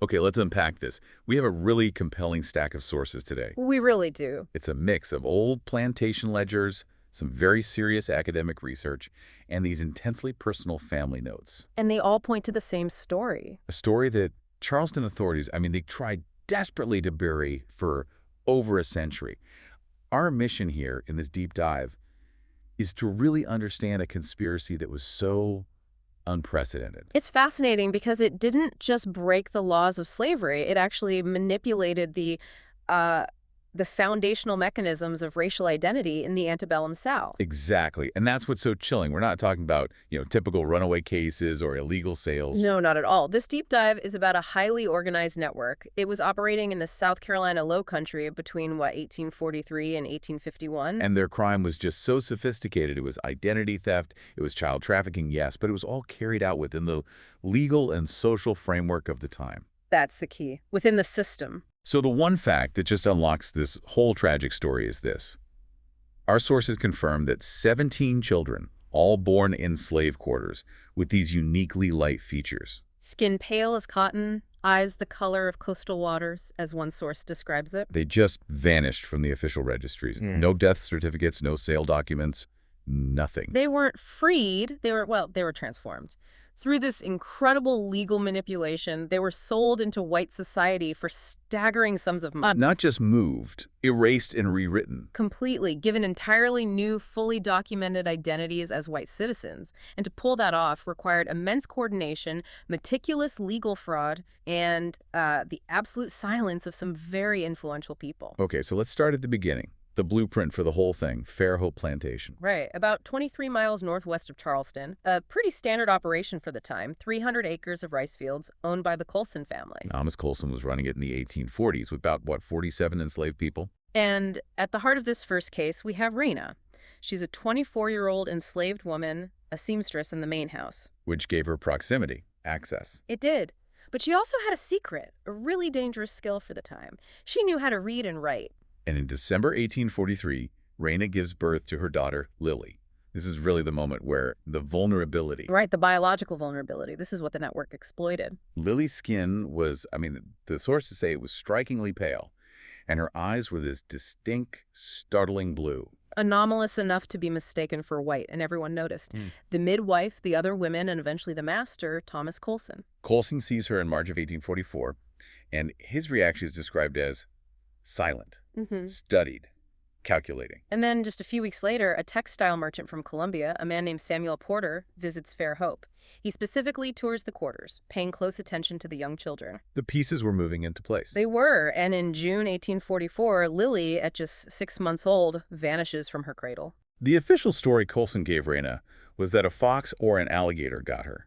Okay, let's unpack this. We have a really compelling stack of sources today. We really do. It's a mix of old plantation ledgers, some very serious academic research, and these intensely personal family notes. And they all point to the same story. A story that Charleston authorities, they tried desperately to bury for over a century. Our mission here in this deep dive is to really understand a conspiracy that was so unprecedented. It's fascinating because it didn't just break the laws of slavery. It actually manipulated the foundational mechanisms of racial identity in the antebellum South. Exactly. And that's what's so chilling. We're not talking about, typical runaway cases or illegal sales. No, not at all. This deep dive is about a highly organized network. It was operating in the South Carolina Low Country between, 1843 and 1851? And their crime was just so sophisticated. It was identity theft, it was child trafficking, yes, but it was all carried out within the legal and social framework of the time. That's the key. Within the system. So the one fact that just unlocks this whole tragic story is this. Our sources confirm that 17 children, all born in slave quarters, with these uniquely light features. Skin pale as cotton, eyes the color of coastal waters, as one source describes it. They just vanished from the official registries. No death certificates, no sale documents, nothing. They weren't freed. They were transformed. Through this incredible legal manipulation, they were sold into white society for staggering sums of money. Not just moved, erased and rewritten. Completely, given entirely new, fully documented identities as white citizens. And to pull that off required immense coordination, meticulous legal fraud, and the absolute silence of some very influential people. Okay, so let's start at the beginning. The blueprint for the whole thing, Fairhope Plantation. Right, about 23 miles northwest of Charleston. A pretty standard operation for the time, 300 acres of rice fields owned by the Colson family. Thomas Colson was running it in the 1840s with about, 47 enslaved people? And at the heart of this first case, we have Raina. She's a 24-year-old enslaved woman, a seamstress in the main house. Which gave her proximity, access. It did. But she also had a secret, a really dangerous skill for the time. She knew how to read and write. And in December 1843, Raina gives birth to her daughter, Lily. This is really the moment where the vulnerability... Right, the biological vulnerability. This is what the network exploited. Lily's skin was, the sources say it was strikingly pale, and her eyes were this distinct, startling blue. Anomalous enough to be mistaken for white, and everyone noticed. The midwife, the other women, and eventually the master, Thomas Colson. Colson sees her in March of 1844, and his reaction is described as silent, studied, calculating. And then just a few weeks later, a textile merchant from Columbia, a man named Samuel Porter, visits Fairhope. He specifically tours the quarters, paying close attention to the young children. The pieces were moving into place. They were, and in June 1844, Lily, at just 6 months old, vanishes from her cradle. The official story Colson gave Raina was that a fox or an alligator got her,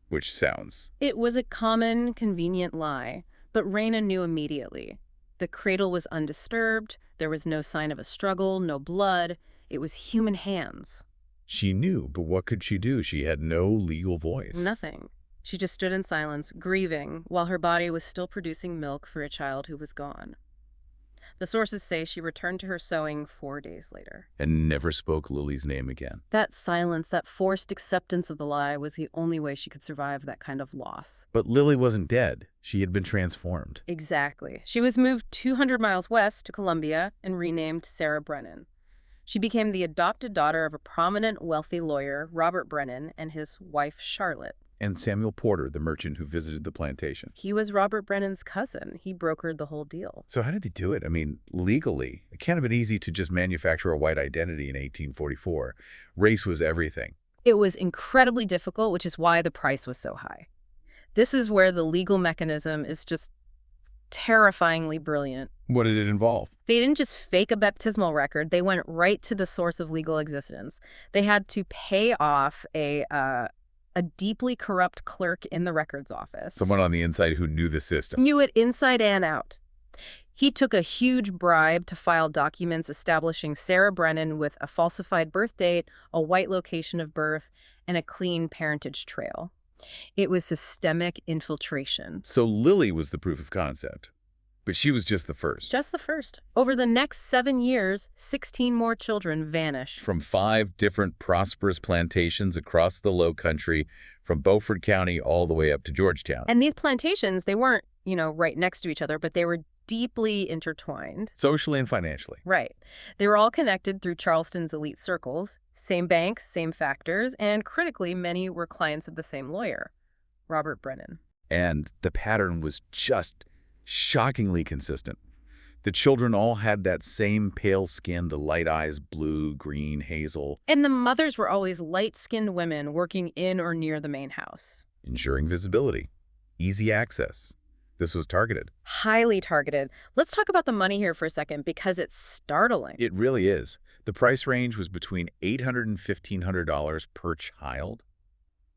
which sounds... It was a common, convenient lie, but Raina knew immediately. The cradle was undisturbed, there was no sign of a struggle, no blood. It was human hands. She knew, but what could she do? She had no legal voice. Nothing. She just stood in silence, grieving, while her body was still producing milk for a child who was gone. The sources say she returned to her sewing 4 days later. And never spoke Lily's name again. That silence, that forced acceptance of the lie, was the only way she could survive that kind of loss. But Lily wasn't dead. She had been transformed. Exactly. She was moved 200 miles west to Columbia and renamed Sarah Brennan. She became the adopted daughter of a prominent, wealthy lawyer, Robert Brennan, and his wife, Charlotte. And Samuel Porter, the merchant who visited the plantation. He was Robert Brennan's cousin. He brokered the whole deal. So how did they do it? Legally, it can't have been easy to just manufacture a white identity in 1844. Race was everything. It was incredibly difficult, which is why the price was so high. This is where the legal mechanism is just terrifyingly brilliant. What did it involve? They didn't just fake a baptismal record. They went right to the source of legal existence. They had to pay off a deeply corrupt clerk in the records office. Someone on the inside who knew the system. Knew it inside and out. He took a huge bribe to file documents establishing Sarah Brennan with a falsified birth date, a white location of birth, and a clean parentage trail. It was systemic infiltration. So Lily was the proof of concept. But she was just the first. Just the first. Over the next 7 years, 16 more children vanished. From 5 different prosperous plantations across the Low Country, from Beaufort County all the way up to Georgetown. And these plantations, they weren't right next to each other, but they were deeply intertwined. Socially and financially. Right. They were all connected through Charleston's elite circles, same banks, same factors, and critically, many were clients of the same lawyer, Robert Brennan. And the pattern was just shockingly consistent. The children all had that same pale skin, the light eyes, blue, green, hazel, And the mothers were always light-skinned women working in or near the main house. ensuring visibility, easy access. This was targeted. Highly targeted. Let's talk about the money here for a second because it's startling. It really is. The price range was between $800 and $1,500 per child.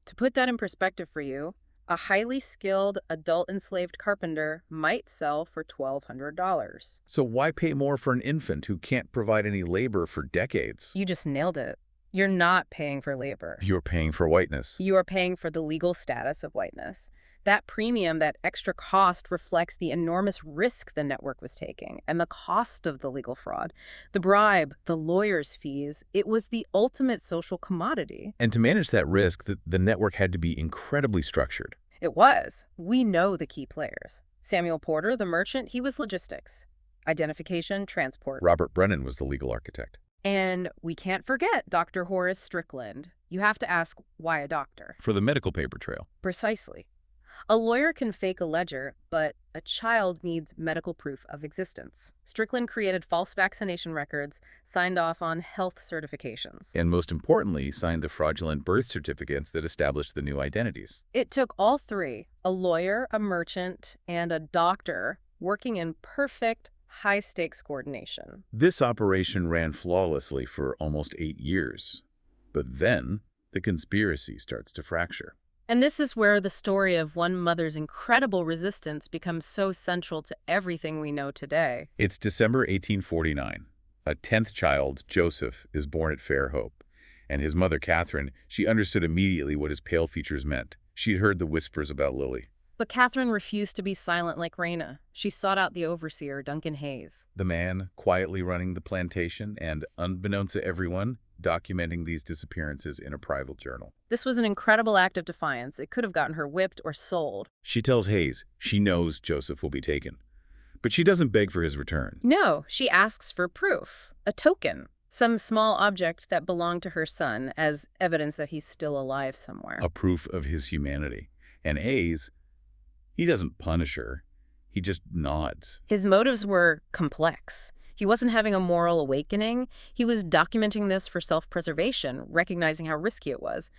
To put that in perspective for you, a highly skilled adult enslaved carpenter might sell for $1,200. So why pay more for an infant who can't provide any labor for decades? You just nailed it. You're not paying for labor. You're paying for whiteness. You are paying for the legal status of whiteness. That premium, that extra cost, reflects the enormous risk the network was taking and the cost of the legal fraud. The bribe, the lawyer's fees, it was the ultimate social commodity. And to manage that risk, the network had to be incredibly structured. It was. We know the key players. Samuel Porter, the merchant, he was logistics. Identification, transport. Robert Brennan was the legal architect. And we can't forget Dr. Horace Strickland. You have to ask, why a doctor? For the medical paper trail. Precisely. A lawyer can fake a ledger, but a child needs medical proof of existence. Strickland created false vaccination records, signed off on health certifications. And most importantly, signed the fraudulent birth certificates that established the new identities. It took all three, a lawyer, a merchant, and a doctor, working in perfect, high-stakes coordination. This operation ran flawlessly for almost 8 years. But then, the conspiracy starts to fracture. And this is where the story of one mother's incredible resistance becomes so central to everything we know today. It's December 1849. A 10th child, Joseph, is born at Fairhope. And his mother, Catherine, she understood immediately what his pale features meant. She'd heard the whispers about Lily. But Catherine refused to be silent like Raina. She sought out the overseer, Duncan Hayes. The man quietly running the plantation and, unbeknownst to everyone, documenting these disappearances in a private journal. This was an incredible act of defiance. It could have gotten her whipped or sold. She tells Hayes she knows Joseph will be taken. But she doesn't beg for his return. No, she asks for proof, a token, some small object that belonged to her son as evidence that he's still alive somewhere. A proof of his humanity. And Hayes, he doesn't punish her. He just nods. His motives were complex. He wasn't having a moral awakening. He was documenting this for self-preservation, recognizing how risky it was.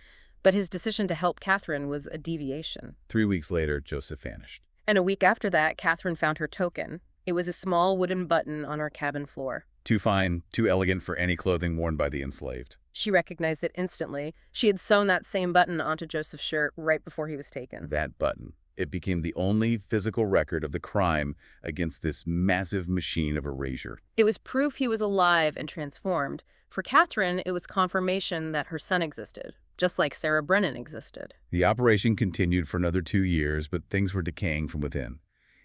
But his decision to help Catherine was a deviation. 3 weeks later, Joseph vanished. And a week after that, Catherine found her token. It was a small wooden button on her cabin floor. Too fine, too elegant for any clothing worn by the enslaved. She recognized it instantly. She had sewn that same button onto Joseph's shirt right before he was taken. That button. It became the only physical record of the crime against this massive machine of erasure. It was proof he was alive and transformed. For Catherine, it was confirmation that her son existed, just like Sarah Brennan existed. The operation continued for another 2 years, but things were decaying from within.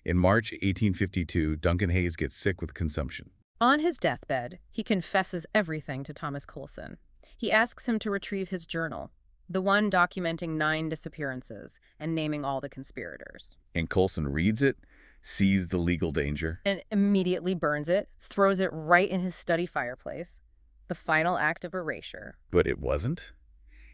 In March 1852, Duncan Hayes gets sick with consumption. On his deathbed, he confesses everything to Thomas Coulson. He asks him to retrieve his journal, the one documenting 9 disappearances and naming all the conspirators. And Coulson reads it, sees the legal danger. And immediately burns it, throws it right in his study fireplace. The final act of erasure. But it wasn't.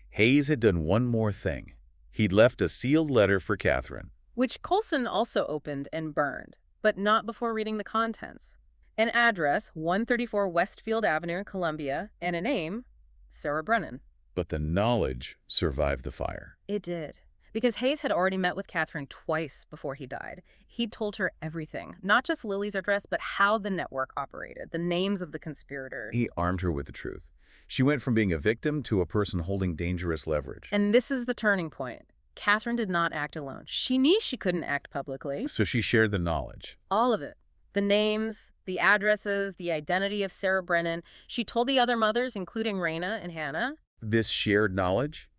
Hayes had done one more thing. He'd left a sealed letter for Catherine. Which Coulson also opened and burned, but not before reading the contents. An address, 134 Westfield Avenue in Columbia, and a name, Sarah Brennan. But the knowledge survived the fire. It did. Because Hayes had already met with Catherine twice before he died. He'd told her everything, not just Lily's address, but how the network operated, the names of the conspirators. He armed her with the truth. She went from being a victim to a person holding dangerous leverage. And this is the turning point. Catherine did not act alone. She knew she couldn't act publicly. So she shared the knowledge. All of it. The names, the addresses, the identity of Sarah Brennan. She told the other mothers, including Raina and Hannah. This shared knowledge,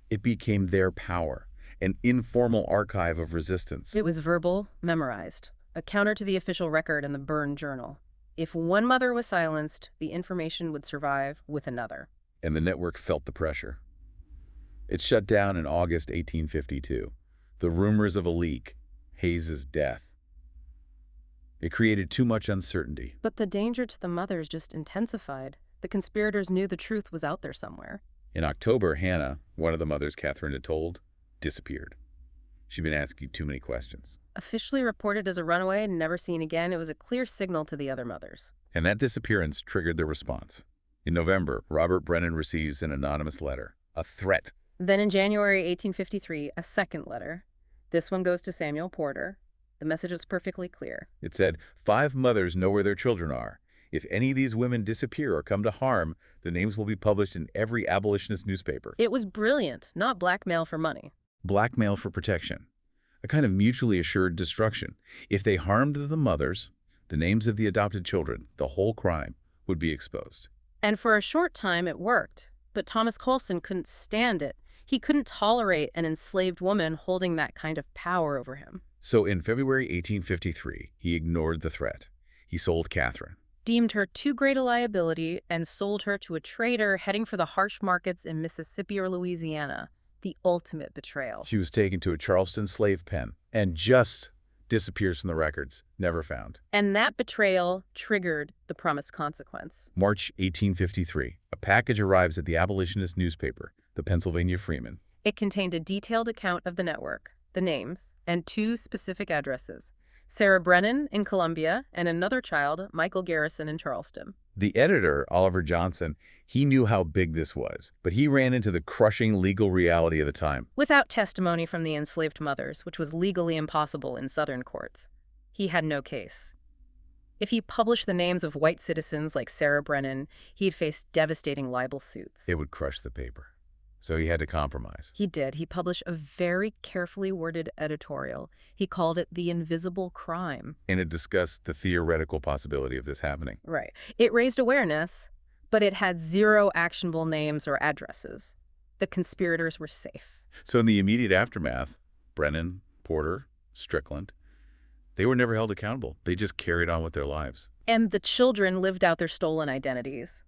it became their power, an informal archive of resistance. It was verbal, memorized, a counter to the official record in the burned journal. If one mother was silenced, the information would survive with another. And the network felt the pressure. It shut down in August 1852. The rumors of a leak, Hayes's death. It created too much uncertainty. But the danger to the mothers just intensified. The conspirators knew the truth was out there somewhere. In October, Hannah, one of the mothers Catherine had told, disappeared. She'd been asking too many questions. Officially reported as a runaway and never seen again, it was a clear signal to the other mothers. And that disappearance triggered their response. In November, Robert Brennan receives an anonymous letter, a threat. Then in January 1853, a second letter. This one goes to Samuel Porter. The message was perfectly clear. It said, 5 mothers know where their children are. If any of these women disappear or come to harm, the names will be published in every abolitionist newspaper. It was brilliant, not blackmail for money. Blackmail for protection. A kind of mutually assured destruction. If they harmed the mothers, the names of the adopted children, the whole crime, would be exposed. And for a short time, it worked. But Thomas Colson couldn't stand it. He couldn't tolerate an enslaved woman holding that kind of power over him. So in February 1853, he ignored the threat. He sold Catherine. Deemed her too great a liability and sold her to a trader heading for the harsh markets in Mississippi or Louisiana. The ultimate betrayal. She was taken to a Charleston slave pen and just disappears from the records, never found. And that betrayal triggered the promised consequence. March 1853, a package arrives at the abolitionist newspaper, the Pennsylvania Freeman. It contained a detailed account of the network, the names, and 2 specific addresses. Sarah Brennan in Columbia and another child, Michael Garrison, in Charleston. The editor, Oliver Johnson, he knew how big this was, but he ran into the crushing legal reality of the time. Without testimony from the enslaved mothers, which was legally impossible in Southern courts, he had no case. If he published the names of white citizens like Sarah Brennan, he'd face devastating libel suits. It would crush the paper. So he had to compromise. He did. He published a very carefully worded editorial. He called it The Invisible Crime. And it discussed the theoretical possibility of this happening. Right. It raised awareness, but it had 0 actionable names or addresses. The conspirators were safe. So in the immediate aftermath, Brennan, Porter, Strickland, they were never held accountable. They just carried on with their lives. And the children lived out their stolen identities.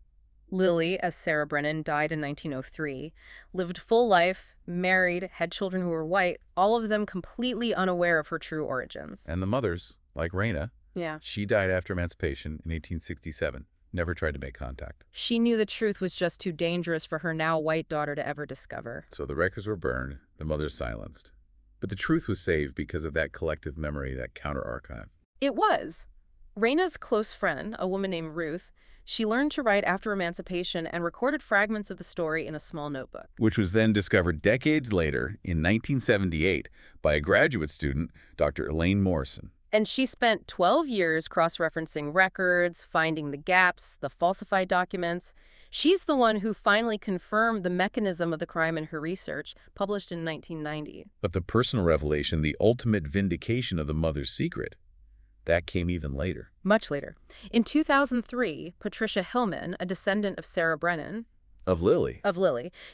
Lily, as Sarah Brennan, died in 1903, lived full life, married, had children who were white, all of them completely unaware of her true origins. And the mothers, like Raina, Yeah. she died after emancipation in 1867, never tried to make contact. She knew the truth was just too dangerous for her now white daughter to ever discover. So the records were burned, the mothers silenced. But the truth was saved because of that collective memory, that counter-archive. It was. Raina's close friend, a woman named Ruth, she learned to write after emancipation and recorded fragments of the story in a small notebook. Which was then discovered decades later, in 1978, by a graduate student, Dr. Elaine Morrison. And she spent 12 years cross-referencing records, finding the gaps, the falsified documents. She's the one who finally confirmed the mechanism of the crime in her research, published in 1990. But the personal revelation, the ultimate vindication of the mother's secret, that came even later. Much later. In 2003, Patricia Hillman, a descendant of Sarah Brennan, Of Lily.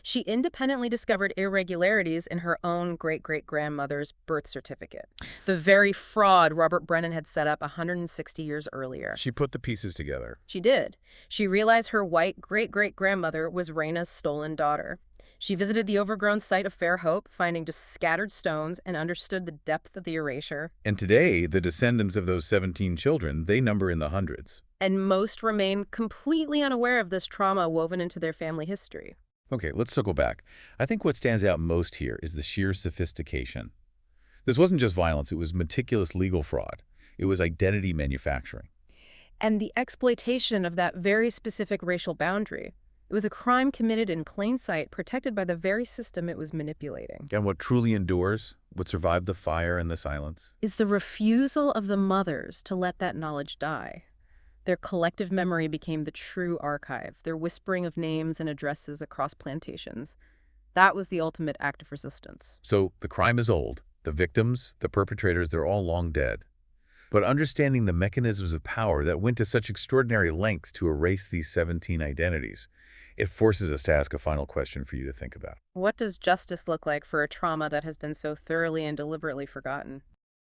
she independently discovered irregularities in her own great-great-grandmother's birth certificate. The very fraud Robert Brennan had set up 160 years earlier. She put the pieces together. She did. She realized her white great-great-grandmother was Raina's stolen daughter. She visited the overgrown site of Fair Hope, finding just scattered stones, and understood the depth of the erasure. And today, the descendants of those 17 children, they number in the hundreds. And most remain completely unaware of this trauma woven into their family history. Okay, let's circle back. I think what stands out most here is the sheer sophistication. This wasn't just violence, it was meticulous legal fraud. It was identity manufacturing. And the exploitation of that very specific racial boundary. It was a crime committed in plain sight, protected by the very system it was manipulating. And what truly endures, what survived the fire and the silence, Is the refusal of the mothers to let that knowledge die. Their collective memory became the true archive, their whispering of names and addresses across plantations. That was the ultimate act of resistance. So the crime is old. The victims, the perpetrators, they're all long dead. But understanding the mechanisms of power that went to such extraordinary lengths to erase these 17 identities, it forces us to ask a final question for you to think about. What does justice look like for a trauma that has been so thoroughly and deliberately forgotten?